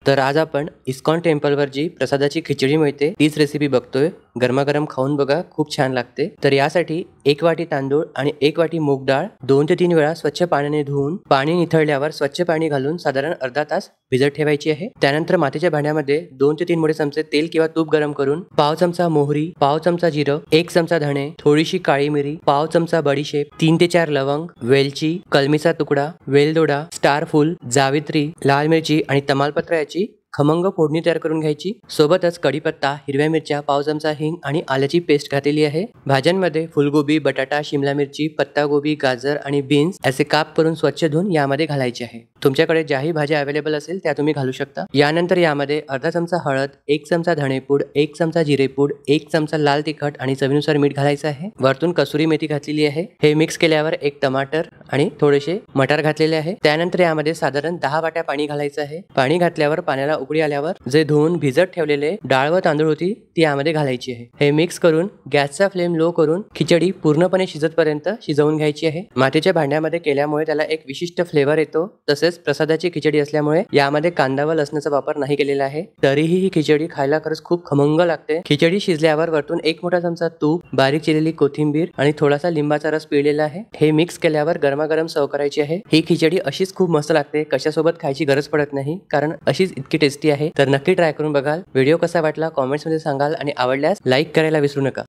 तर आज आपण इस्कॉन टेम्पलवर जी प्रसादाची खिचडी मिळते तीच रेसिपी बघतोय। गरमागरम खाऊन बघा, खूप छान लागते। तर यासाठी 1 वाटी तांदूळ आणि 1 वाटी मूग डाळ 2 ते 3 वेळा स्वच्छ पाण्याने धुवून पाणी निथळल्यावर स्वच्छ पाणी घालून साधारण अर्धा तास भिजत ठेवायची आहे। त्यानंतर मातीच्या भांड्यामध्ये 2 ते 3 मोठे चमचे तेल किंवा तूप गरम करून पाव चमचा मोहरी, पाव चमचा जिरं, 1 चमचा धणे, थोडीशी काळी मिरी, पाव चमचा बडीशेप, 3 ते 4 लवंग, वेलची, कलमीचा तुकडा, वेलदोडा, स्टार फूल, जावित्री, लाल मिरची आणि तमालपत्र याची खमंग फोडणी तयार करून घ्यायची। सोबतच कढीपत्ता, हिरव्या मिरच्या, पाव चमचा हिंग आणि आल्याची पेस्ट घातलेली आहे। भाज्यांमध्ये फुलगोबी, बटाटा, शिमला मिरची, पत्तागोबी, गाजर आणि बीन्स असे काप करून स्वच्छ धुवून यामध्ये घालायचे आहे। तुमच्याकडे ज्याही भाज्या अवेलेबल असेल त्या तुम्ही घालू शकता। यानंतर यामध्ये अर्धा चमचा हळद, 1 चमचा धणेपूड, 1 चमचा जिरेपूड, 1 चमचा लाल तिखट आणि चवीनुसार मीठ घालायचं आहे। वरतून कसुरी मेथी घातलेली आहे। हे मिक्स केल्यावर 1 टमाटर आणि थोडेसे मटार घातलेले आहे। त्यानंतर यामध्ये साधारण 10 वाट्या पाणी घालायचं आहे। पाणी घातल्यावर पाण्याला उकळी आल्यावर जे धुवून भिजत ठेवलेले डाळ व तांदूळ होती ती यामध्ये घालायची आहे। हे मिक्स करून गॅसचा फ्लेम लो करून खिचडी पूर्णपणे शिजतपर्यंत शिजवून घ्यायची आहे। मातीच्या भांड्यामध्ये केल्यामुळे त्याला एक विशिष्ट फ्लेवर येतो। तसेच प्रसादाची खिचडी असल्यामुळे यामध्ये कांदा व लसणाचा वापर नाही केलेला आहे। तरीही ही खिचडी खायला खरंच खूप खमंग लागते। खिचडी शिजल्यावर वरतून 1 मोठा चमचा तूप, बारीक चिरलेली कोथिंबीर आणि थोडासा लिंबाचा रस पिळलेला आहे। हे मिक्स केल्यावर गरमागरम सर्व करायची आहे। ही खिचडी अशीच खूप मस्त लागते, कशासोबत खायची गरज पडत नाही, कारण अशीच इतकी टेस्टी आहे। तर नक्की ट्राय करून बघाल। व्हिडिओ कसा वाटला कमेंट्स मध्ये सांगाल आणि आवडल्यास लाईक करायला विसरू नका।